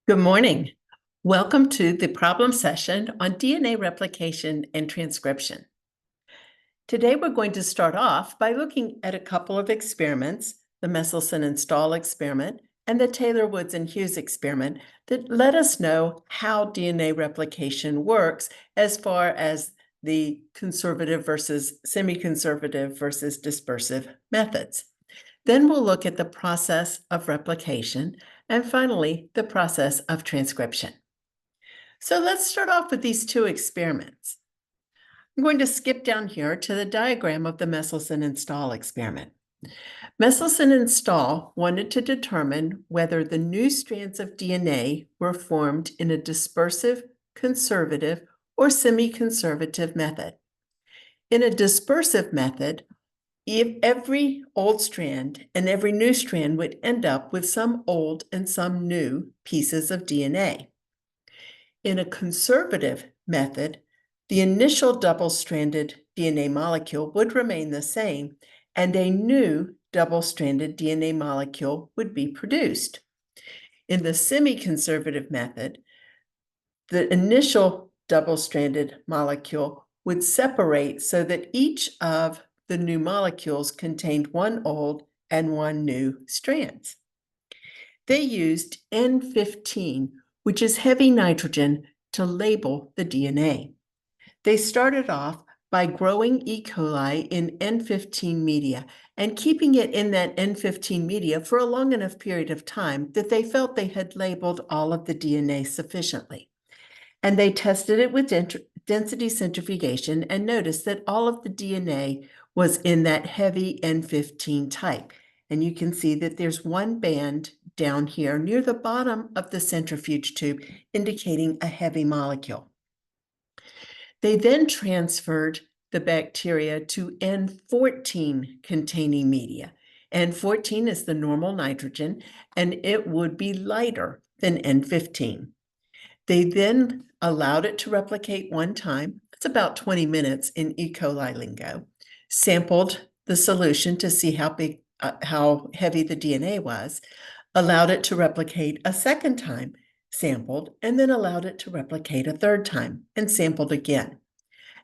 Good morning. Welcome to the problem session on DNA replication and transcription. Today, we're going to start off by looking at a couple of experiments, the Messelson and Stahl experiment and the Taylor, Woods, and Hughes experiment, that let us know how DNA replication works as far as the conservative versus semi-conservative versus dispersive methods. Then we'll look at the process of replication, and finally, the process of transcription. So let's start off with these two experiments. I'm going to skip down here to the diagram of the Messelson and Stahl experiment. Messelson and Stahl wanted to determine whether the new strands of DNA were formed in a dispersive, conservative, or semi-conservative method. In a dispersive method, if every old strand and every new strand would end up with some old and some new pieces of DNA. In a conservative method, the initial double-stranded DNA molecule would remain the same, and a new double-stranded DNA molecule would be produced. In the semi-conservative method, the initial double-stranded molecule would separate so that each of the new molecules contained one old and one new strands. They used N15, which is heavy nitrogen, to label the DNA. They started off by growing E. coli in N15 media and keeping it in that N15 media for a long enough period of time that they felt they had labeled all of the DNA sufficiently. And they tested it with density centrifugation and noticed that all of the DNA was in that heavy N15 type. And you can see that there's one band down here near the bottom of the centrifuge tube indicating a heavy molecule. They then transferred the bacteria to N14 containing media. N14 is the normal nitrogen, and it would be lighter than N15. They then allowed it to replicate one time. It's about 20 minutes in E. coli lingo. Sampled the solution to see how heavy the DNA was, allowed it to replicate a second time, sampled, and then allowed it to replicate a third time and sampled again.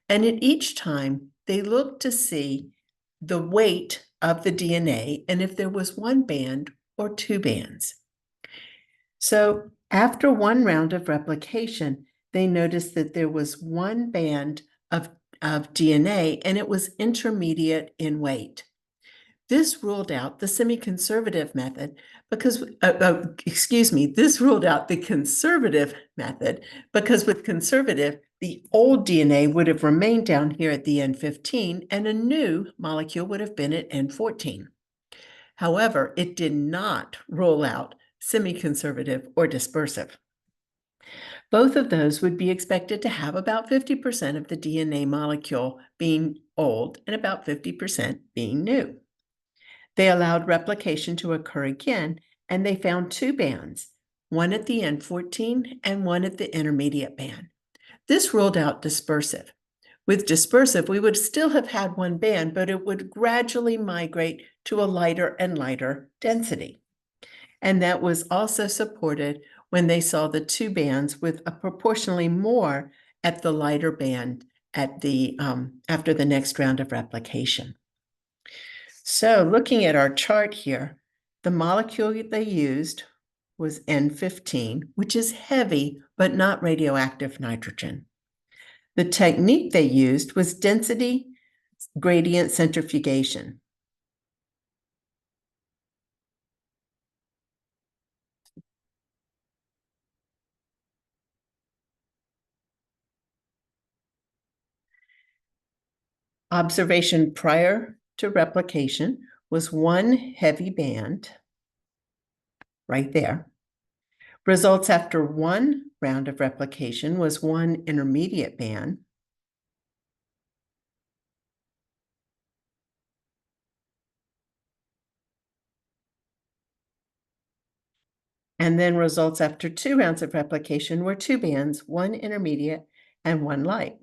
And at each time, they looked to see the weight of the DNA and if there was one band or two bands. So after one round of replication, they noticed that there was one band of DNA and it was intermediate in weight. This ruled out the semi-conservative method because, this ruled out the conservative method because with conservative, the old DNA would have remained down here at the N15 and a new molecule would have been at N14. However, it did not rule out semi-conservative or dispersive. Both of those would be expected to have about 50% of the DNA molecule being old and about 50% being new. They allowed replication to occur again, and they found two bands, one at the N14 and one at the intermediate band. This ruled out dispersive. With dispersive, we would still have had one band, but it would gradually migrate to a lighter and lighter density. And that was also supported when they saw the two bands with a proportionally more at the lighter band at the after the next round of replication. So looking at our chart here, the molecule they used was N15, which is heavy but not radioactive nitrogen. The technique they used was density gradient centrifugation. Observation prior to replication was one heavy band right there. Results after one round of replication was one intermediate band. And then results after two rounds of replication were two bands, one intermediate and one light.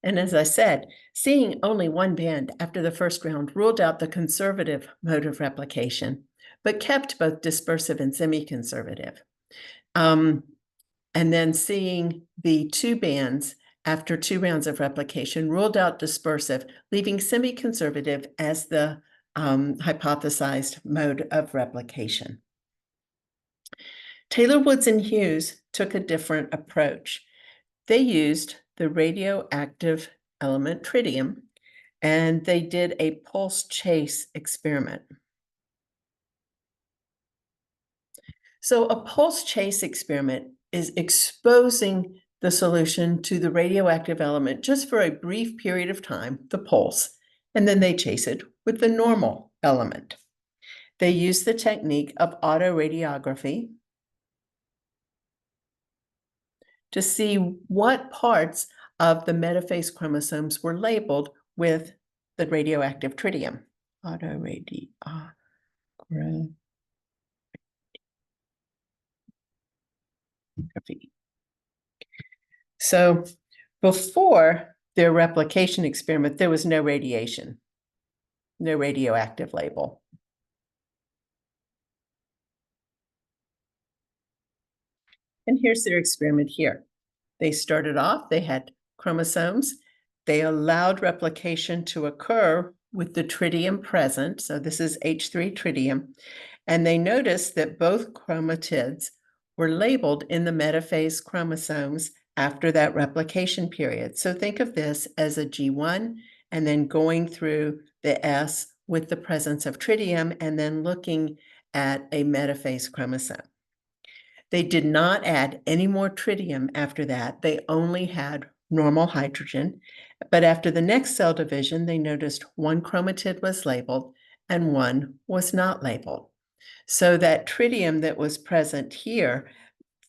And as I said, seeing only one band after the first round ruled out the conservative mode of replication, but kept both dispersive and semi-conservative. And then seeing the two bands after 2 rounds of replication ruled out dispersive, leaving semi-conservative as the hypothesized mode of replication. Taylor, Woods, and Hughes took a different approach. They used the radioactive element tritium, and they did a pulse chase experiment. So a pulse chase experiment is exposing the solution to the radioactive element just for a brief period of time, the pulse, and then they chase it with the normal element. They use the technique of autoradiography to see what parts of the metaphase chromosomes were labeled with the radioactive tritium. Autoradiography. So before their replication experiment, there was no radiation, no radioactive label. And here's their experiment here. They started off, they had chromosomes. They allowed replication to occur with the tritium present. So this is H3 tritium. And they noticed that both chromatids were labeled in the metaphase chromosomes after that replication period. So think of this as a G1 and then going through the S with the presence of tritium and then looking at a metaphase chromosome. They did not add any more tritium after that. They only had normal hydrogen. But after the next cell division, they noticed one chromatid was labeled and one was not labeled. So that tritium that was present here,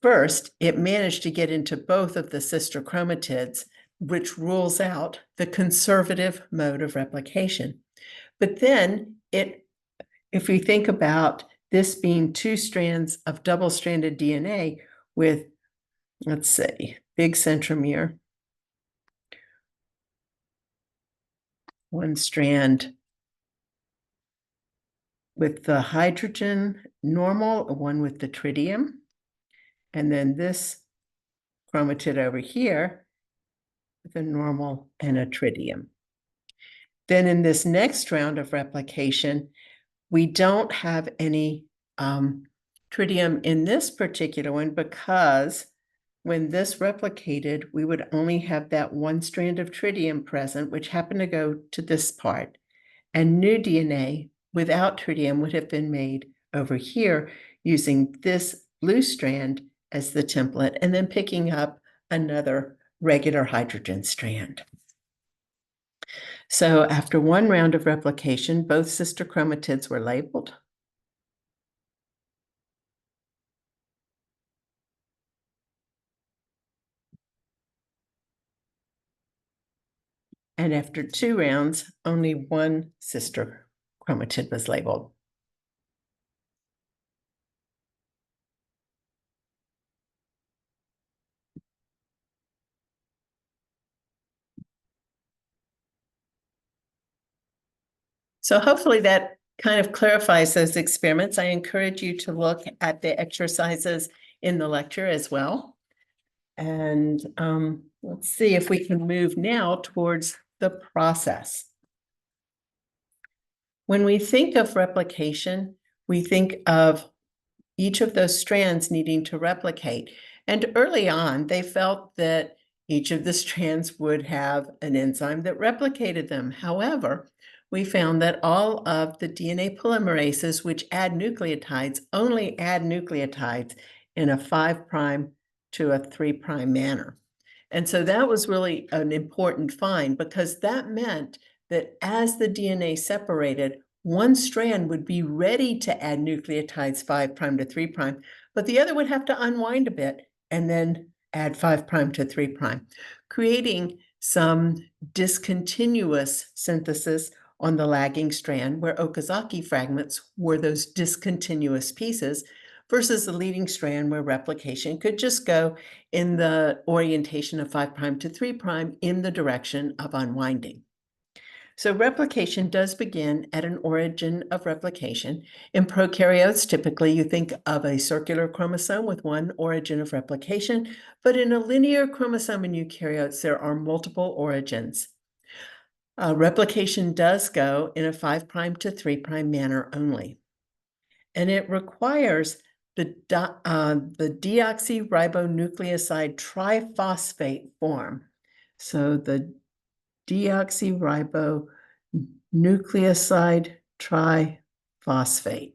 first, it managed to get into both of the sister chromatids, which rules out the conservative mode of replication. But then if we think about this being 2 strands of double-stranded DNA with, let's say, big centromere, one strand with the hydrogen normal, one with the tritium, and then this chromatid over here with a normal and a tritium. Then in this next round of replication, we don't have any tritium in this particular one because when this replicated, we would only have that one strand of tritium present, which happened to go to this part. And new DNA without tritium would have been made over here using this blue strand as the template and then picking up another regular hydrogen strand. So after one round of replication, both sister chromatids were labeled. And after 2 rounds, only one sister chromatid was labeled. So hopefully that kind of clarifies those experiments. I encourage you to look at the exercises in the lecture as well. And let's see if we can move now towards the process. When we think of replication, we think of each of those strands needing to replicate. And early on, they felt that each of the strands would have an enzyme that replicated them. However, we found that all of the DNA polymerases, which add nucleotides, only add nucleotides in a 5' to a 3' manner. And so that was really an important find because that meant that as the DNA separated, one strand would be ready to add nucleotides 5' to 3', but the other would have to unwind a bit and then add 5' to 3', creating some discontinuous synthesis on the lagging strand where Okazaki fragments were those discontinuous pieces, versus the leading strand where replication could just go in the orientation of 5' to 3' in the direction of unwinding. So replication does begin at an origin of replication. In prokaryotes, typically you think of a circular chromosome with one origin of replication, but in a linear chromosome in eukaryotes, there are multiple origins. Replication does go in a 5' to 3' manner only, and it requires the deoxyribonucleoside triphosphate form. So the deoxyribonucleoside triphosphate.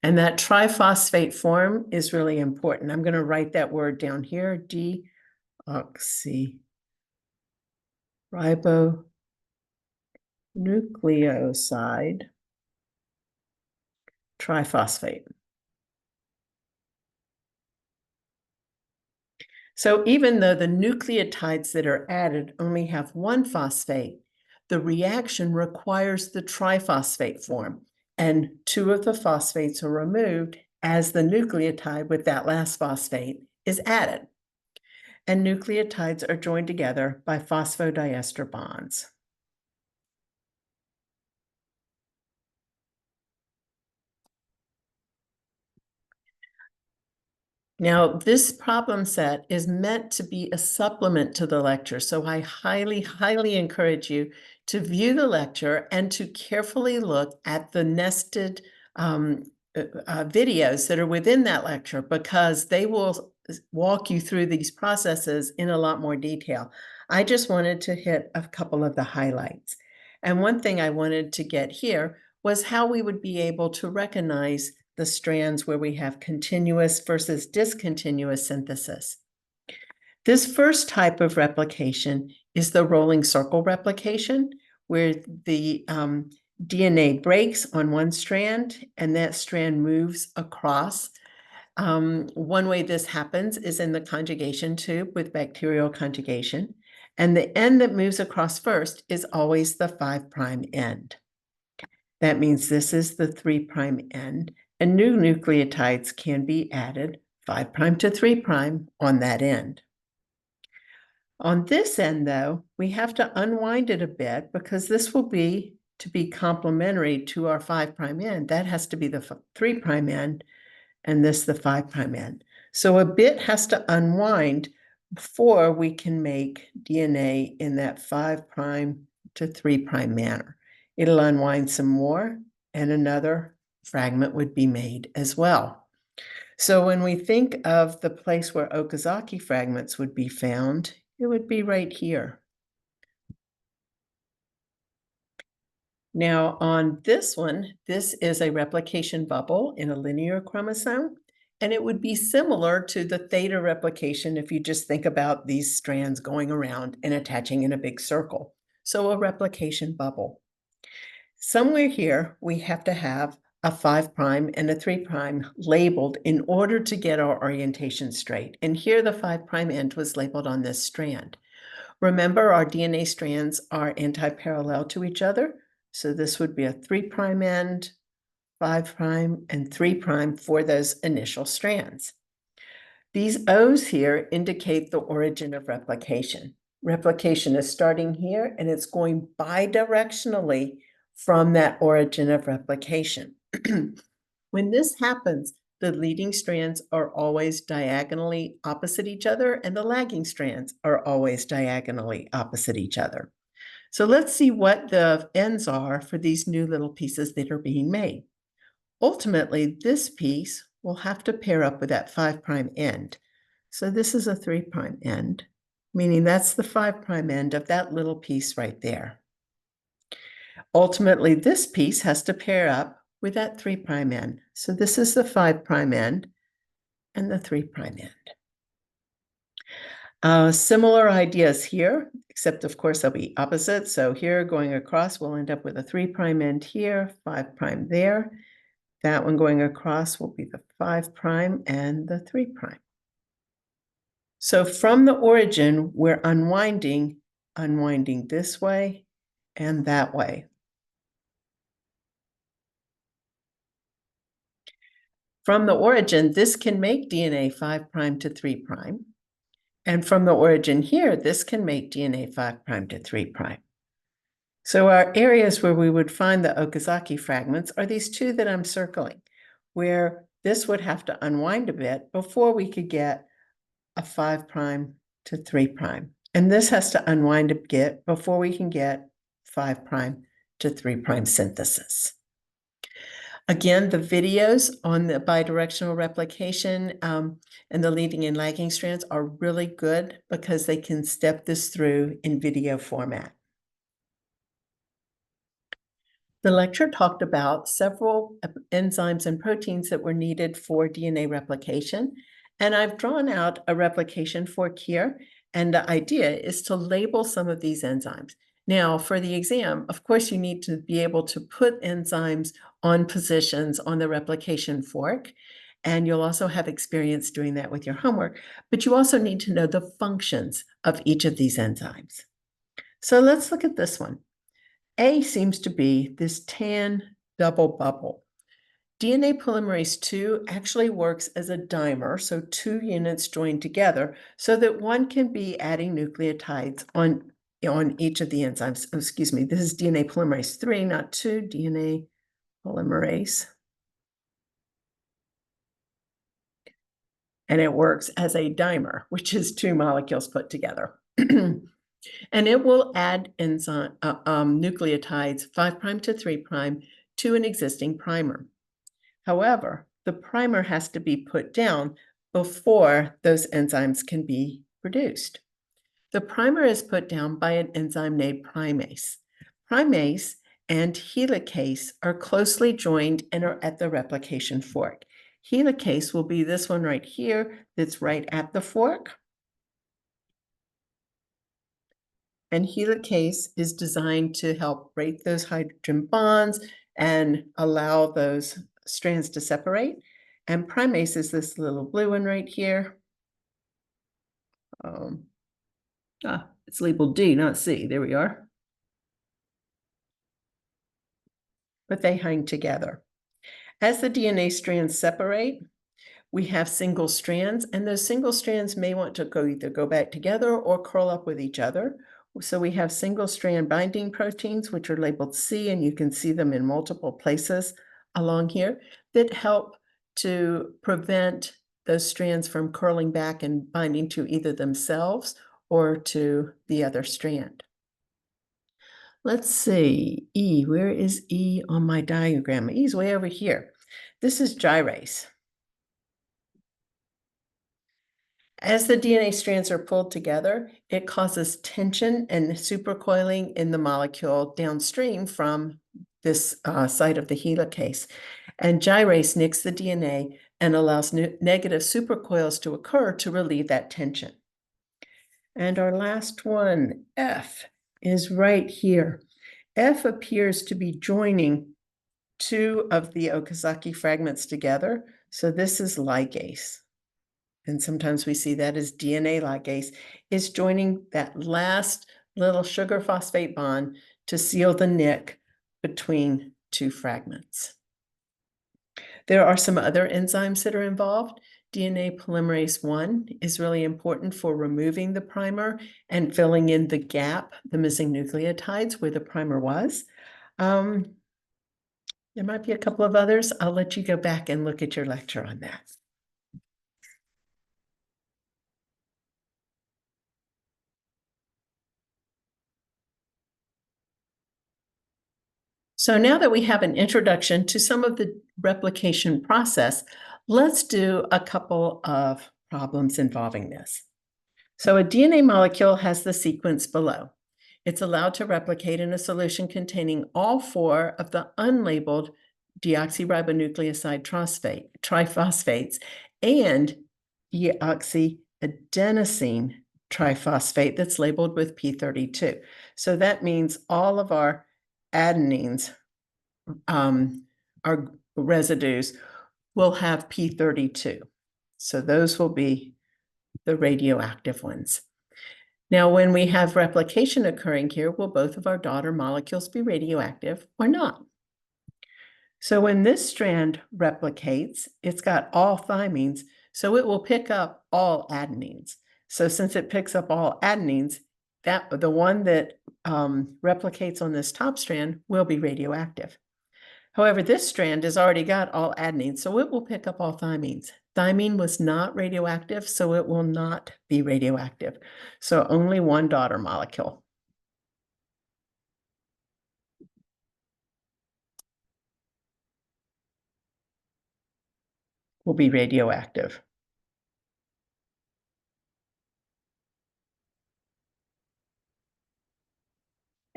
And that triphosphate form is really important. I'm going to write that word down here, deoxyribonucleoside triphosphate. So even though the nucleotides that are added only have one phosphate, the reaction requires the triphosphate form, and two of the phosphates are removed as the nucleotide with that last phosphate is added. And nucleotides are joined together by phosphodiester bonds. Now, this problem set is meant to be a supplement to the lecture, so I highly, highly encourage you to view the lecture and to carefully look at the nested videos that are within that lecture, because they will walk you through these processes in a lot more detail. I just wanted to hit a couple of the highlights. And one thing I wanted to get here was how we would be able to recognize the strands where we have continuous versus discontinuous synthesis. This first type of replication is the rolling circle replication, where the DNA breaks on one strand and that strand moves across. One way this happens is in the conjugation tube with bacterial conjugation, and the end that moves across first is always the 5' end. That means this is the 3' end, and new nucleotides can be added 5' to 3' on that end. On this end, though, we have to unwind it a bit because this will be to be complementary to our 5' end. That has to be the 3' end, and this the 5' end. So a bit has to unwind before we can make DNA in that 5' to 3' manner. It'll unwind some more, and another fragment would be made as well. So when we think of the place where Okazaki fragments would be found, it would be right here. Now on this one, this is a replication bubble in a linear chromosome, and it would be similar to the theta replication if you just think about these strands going around and attaching in a big circle. So a replication bubble. Somewhere here, we have to have a 5' and a 3' labeled in order to get our orientation straight. And here the 5' end was labeled on this strand. Remember, our DNA strands are anti-parallel to each other. So this would be a 3' end, 5' and 3' for those initial strands. These O's here indicate the origin of replication. Replication is starting here and it's going bidirectionally from that origin of replication. When this happens, the leading strands are always diagonally opposite each other and the lagging strands are always diagonally opposite each other. So let's see what the ends are for these new little pieces that are being made. Ultimately, this piece will have to pair up with that 5' end. So this is a 3' end, meaning that's the 5' end of that little piece right there. Ultimately, this piece has to pair up with that 3' end. So this is the 5' end and the 3' end. Similar ideas here, except of course they'll be opposite. So here going across, we'll end up with a 3' end here, 5' there. That one going across will be the 5' and the 3'. So from the origin, we're unwinding this way and that way. From the origin, this can make DNA 5' to 3'. And from the origin here, this can make DNA 5' to 3'. So our areas where we would find the Okazaki fragments are these two that I'm circling, where this would have to unwind a bit before we could get a 5' to 3'. And this has to unwind a bit before we can get 5' to 3' synthesis. Again, the videos on the bidirectional replication and the leading and lagging strands are really good because they can step this through in video format. The lecture talked about several enzymes and proteins that were needed for DNA replication, and I've drawn out a replication fork here, and the idea is to label some of these enzymes. Now, for the exam, of course, you need to be able to put enzymes on positions on the replication fork, and you'll also have experience doing that with your homework, but you also need to know the functions of each of these enzymes. So let's look at this one. A seems to be this tan double bubble. DNA polymerase II actually works as a dimer, so two units joined together, so that one can be adding nucleotides on each of the enzymes. Oh, excuse me, this is DNA polymerase III, not 2, DNA polymerase. And it works as a dimer, which is two molecules put together. And it will add enzyme nucleotides 5' to 3' to an existing primer. However, the primer has to be put down before those enzymes can be produced. The primer is put down by an enzyme named primase. Primase and helicase are closely joined and are at the replication fork. Helicase will be this one right here that's right at the fork. And helicase is designed to help break those hydrogen bonds and allow those strands to separate. And primase is this little blue one right here. It's labeled D, not C. There we are. But they hang together. As the DNA strands separate, we have single strands, and those single strands may want to either go back together or curl up with each other. So we have single strand binding proteins, which are labeled C, and you can see them in multiple places along here, that help to prevent those strands from curling back and binding to either themselves or to the other strand. Let's see, E, where is E on my diagram? E is way over here. This is gyrase. As the DNA strands are pulled together, it causes tension and supercoiling in the molecule downstream from this site of the helicase. And gyrase nicks the DNA and allows negative supercoils to occur to relieve that tension. And our last one, F, is right here. F appears to be joining two of the Okazaki fragments together. So this is ligase. And sometimes we see that as DNA ligase is joining that last little sugar phosphate bond to seal the nick between two fragments. There are some other enzymes that are involved. DNA polymerase I is really important for removing the primer and filling in the gap, the missing nucleotides where the primer was. There might be a couple of others. I'll let you go back and look at your lecture on that. So now that we have an introduction to some of the replication process, let's do a couple of problems involving this. So a DNA molecule has the sequence below. It's allowed to replicate in a solution containing all four of the unlabeled deoxyribonucleoside triphosphates and deoxyadenosine triphosphate that's labeled with P32. So that means all of our adenines, our residues, will have P32. So those will be the radioactive ones. Now, when we have replication occurring here, will both of our daughter molecules be radioactive or not? So when this strand replicates, it's got all thymines, so it will pick up all adenines. So since it picks up all adenines, the one that replicates on this top strand will be radioactive. However, this strand has already got all adenines, so it will pick up all thymines. Thymine was not radioactive, so it will not be radioactive. So only one daughter molecule will be radioactive.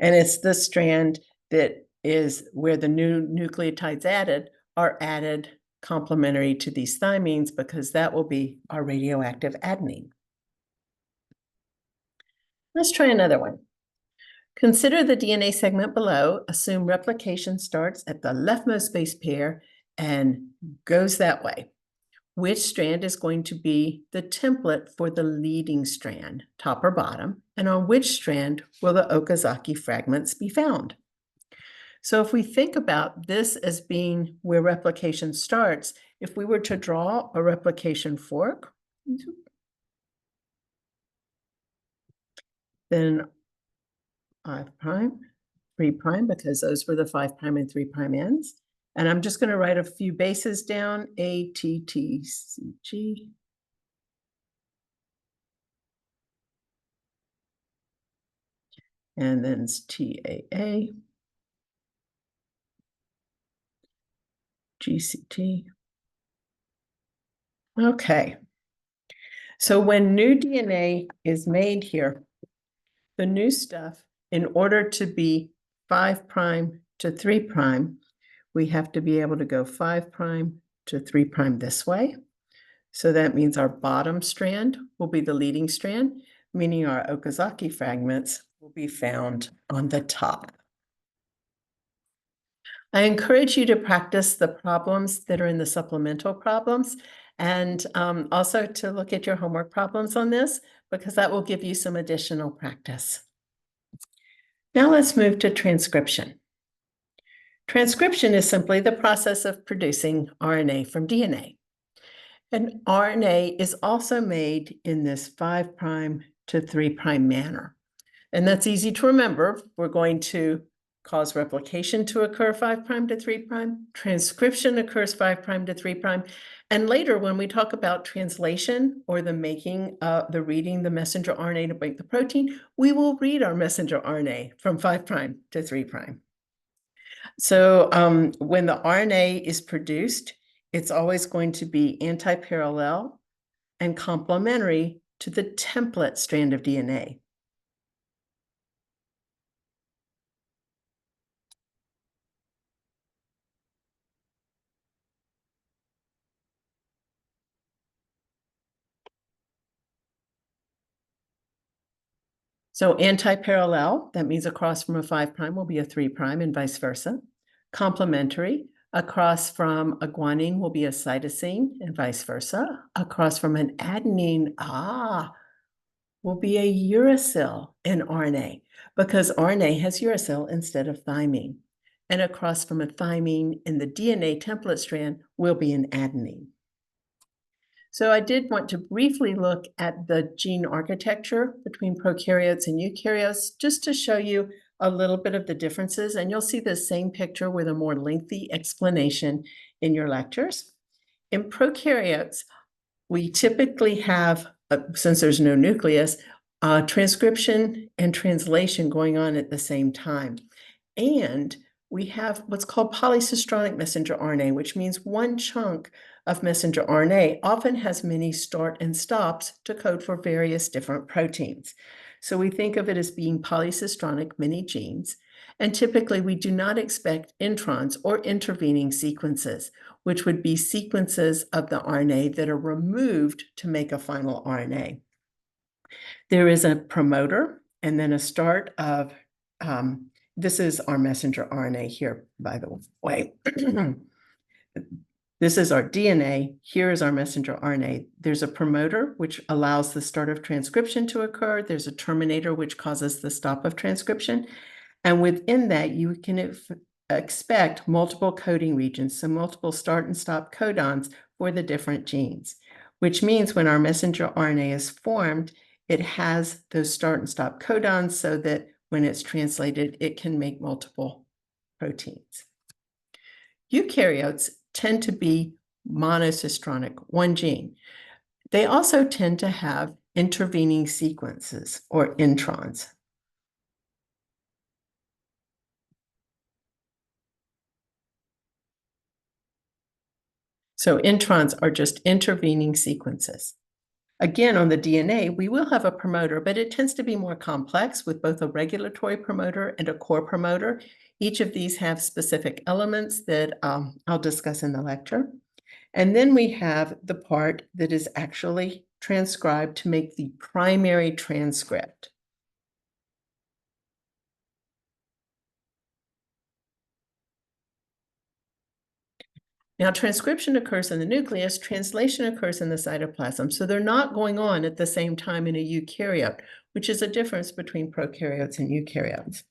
And it's the strand that is where the new nucleotides are added complementary to these thymines, because that will be our radioactive adenine. Let's try another one. Consider the DNA segment below. Assume replication starts at the leftmost base pair and goes that way. Which strand is going to be the template for the leading strand, top or bottom, and on which strand will the Okazaki fragments be found? So if we think about this as being where replication starts, if we were to draw a replication fork, then 5 prime, 3 prime, because those were the 5 prime and 3 prime ends. And I'm just going to write a few bases down, A, T, T, C, G. And then it's T, A, A, G, C, T. Okay. So when new DNA is made here, the new stuff, in order to be 5 prime to 3 prime, we have to be able to go 5 prime to 3 prime this way. So that means our bottom strand will be the leading strand, meaning our Okazaki fragments will be found on the top. I encourage you to practice the problems that are in the supplemental problems, and also to look at your homework problems on this, because that will give you some additional practice. Now let's move to transcription. Transcription is simply the process of producing RNA from DNA. And RNA is also made in this 5 prime to 3 prime manner. And that's easy to remember. We're going to cause replication to occur 5 prime to 3 prime. Transcription occurs 5 prime to 3 prime. And later, when we talk about translation or the reading the messenger RNA to make the protein, we will read our messenger RNA from 5 prime to 3 prime. So when the RNA is produced, it's always going to be anti-parallel and complementary to the template strand of DNA. So anti-parallel, that means across from a 5 prime will be a 3 prime and vice versa. Complementary, across from a guanine will be a cytosine and vice versa. Across from an adenine, will be a uracil in RNA, because RNA has uracil instead of thymine. And across from a thymine in the DNA template strand will be an adenine. So I did want to briefly look at the gene architecture between prokaryotes and eukaryotes, just to show you a little bit of the differences. And you'll see the same picture with a more lengthy explanation in your lectures. In prokaryotes, we typically have, since there's no nucleus, transcription and translation going on at the same time. And we have what's called polycistronic messenger RNA, which means one chunk of messenger RNA often has many start and stops to code for various different proteins. So we think of it as being polycistronic, many genes. And typically we do not expect introns or intervening sequences, which would be sequences of the RNA that are removed to make a final RNA. There is a promoter and then a start of, this is our messenger RNA here, by the way. This is our DNA. Here is our messenger RNA. There's a promoter, which allows the start of transcription to occur. There's a terminator, which causes the stop of transcription. And within that, you can expect multiple coding regions, so multiple start and stop codons for the different genes, which means when our messenger RNA is formed, it has those start and stop codons so that when it's translated, it can make multiple proteins. Eukaryotes tend to be monocistronic, one gene. They also tend to have intervening sequences or introns. So introns are just intervening sequences. Again, on the DNA, we will have a promoter, but it tends to be more complex with both a regulatory promoter and a core promoter. Each of these have specific elements that I'll discuss in the lecture. And then we have the part that is actually transcribed to make the primary transcript. Now, transcription occurs in the nucleus, translation occurs in the cytoplasm. So they're not going on at the same time in a eukaryote, which is a difference between prokaryotes and eukaryotes.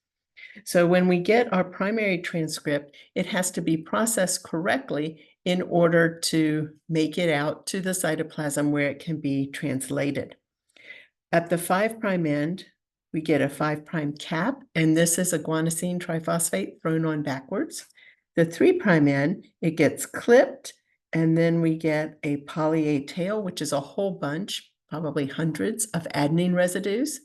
So when we get our primary transcript, it has to be processed correctly in order to make it out to the cytoplasm where it can be translated. At the 5' end, we get a 5' cap, and this is a guanosine triphosphate thrown on backwards. The 3' end, it gets clipped, and then we get a poly A tail, which is a whole bunch, probably hundreds of adenine residues.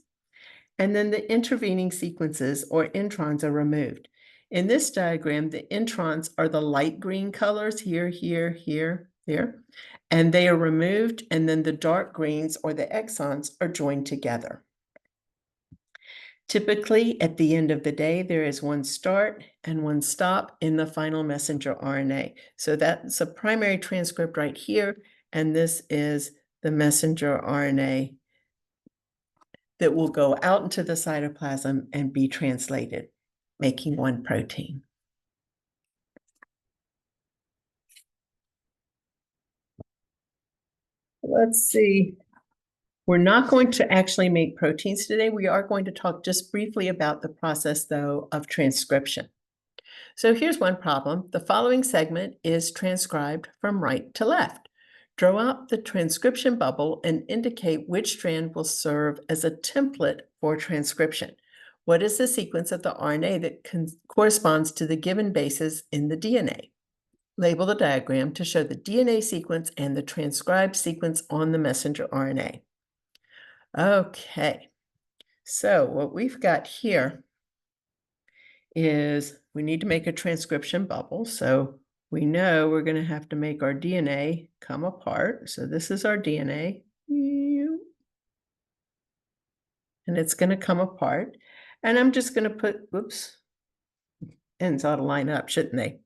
And then the intervening sequences or introns are removed. In this diagram, the introns are the light green colors here, here, here, here, and they are removed, and then the dark greens or the exons are joined together. Typically, at the end of the day, there is one start and one stop in the final messenger RNA. So that's a primary transcript right here, and this is the messenger RNA that will go out into the cytoplasm and be translated, making one protein. Let's see. We're not going to actually make proteins today. We are going to talk just briefly about the process, though, of transcription. So here's one problem. The following segment is transcribed from right to left. Draw out the transcription bubble and indicate which strand will serve as a template for transcription. What is the sequence of the RNA that corresponds to the given bases in the DNA? Label the diagram to show the DNA sequence and the transcribed sequence on the messenger RNA. Okay, so what we've got here is we need to make a transcription bubble. So we know we're going to have to make our DNA come apart. So this is our DNA. And it's going to come apart. And I'm just going to put, oops, ends ought to line up, shouldn't they?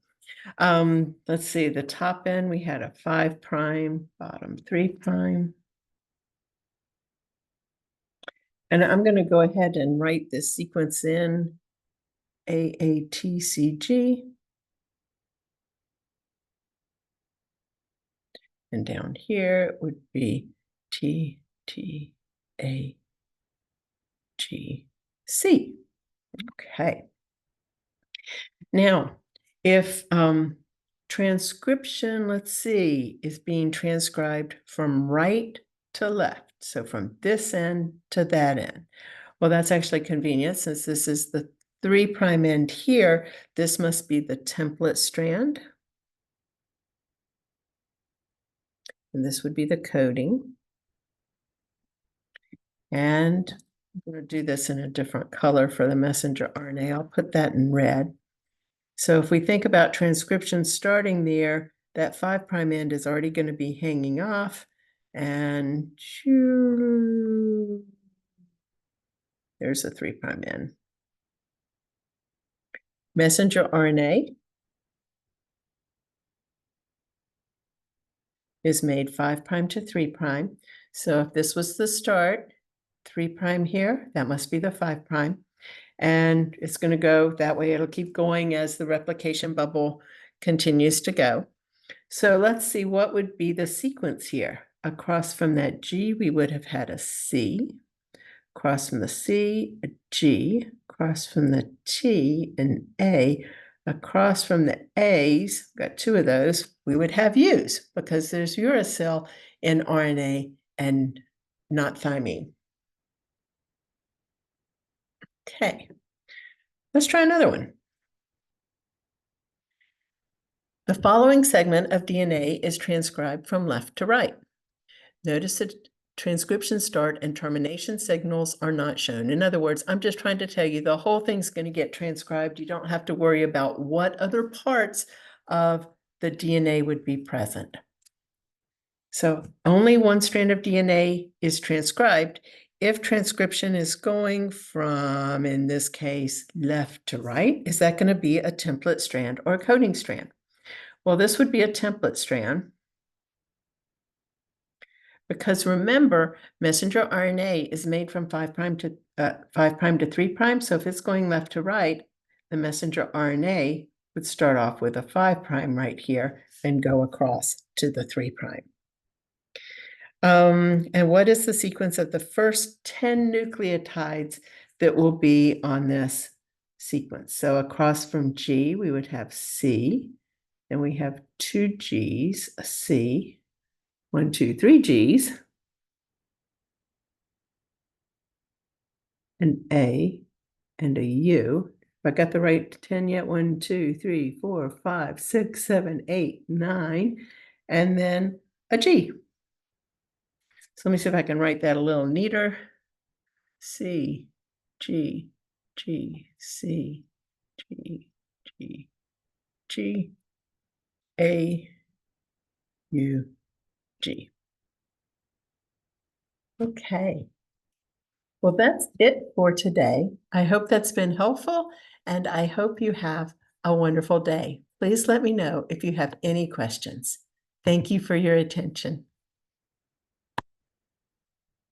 Let's see, the top end, we had a 5', bottom 3'. And I'm going to go ahead and write this sequence in AATCG. And down here it would be TTAGC. Okay. Now, if transcription, let's see, is being transcribed from right to left, so from this end to that end. Well, that's actually convenient since this is the 3' end here. This must be the template strand. And this would be the coding. And I'm going to do this in a different color for the messenger RNA. I'll put that in red. So if we think about transcription starting there, that 5' end is already going to be hanging off. And there's a 3' end. Messenger RNA is made 5' to 3'. So if this was the start, 3' here, that must be the 5'. And it's going to go that way. It'll keep going as the replication bubble continues to go. So let's see what would be the sequence here. Across from that G, we would have had a C. Across from the C, a G. Across from the T, an A. Across from the A's, got two of those, we would have U's because there's uracil in RNA and not thymine. Okay, let's try another one. The following segment of DNA is transcribed from left to right. Notice that transcription start and termination signals are not shown. In other words, I'm just trying to tell you the whole thing's going to get transcribed. You don't have to worry about what other parts of the DNA would be present. So only one strand of DNA is transcribed if transcription is going from, in this case, left to right. Is that going to be a template strand or a coding strand? Well, this would be a template strand because remember, messenger RNA is made from 5' to 3'. So if it's going left to right, the messenger RNA would start off with a 5' right here and go across to the 3'. And what is the sequence of the first 10 nucleotides that will be on this sequence? So across from G, we would have C. Then we have two G's, a C, 1, 2, 3 G's, an A, and a U. If I got the right 10 yet, 1, 2, 3, 4, 5, 6, 7, 8, 9, and then a G. So let me see if I can write that a little neater. C, G, G, C, G, G, G, A, U, G. Okay. Well, that's it for today. I hope that's been helpful, and I hope you have a wonderful day. Please let me know if you have any questions. Thank you for your attention.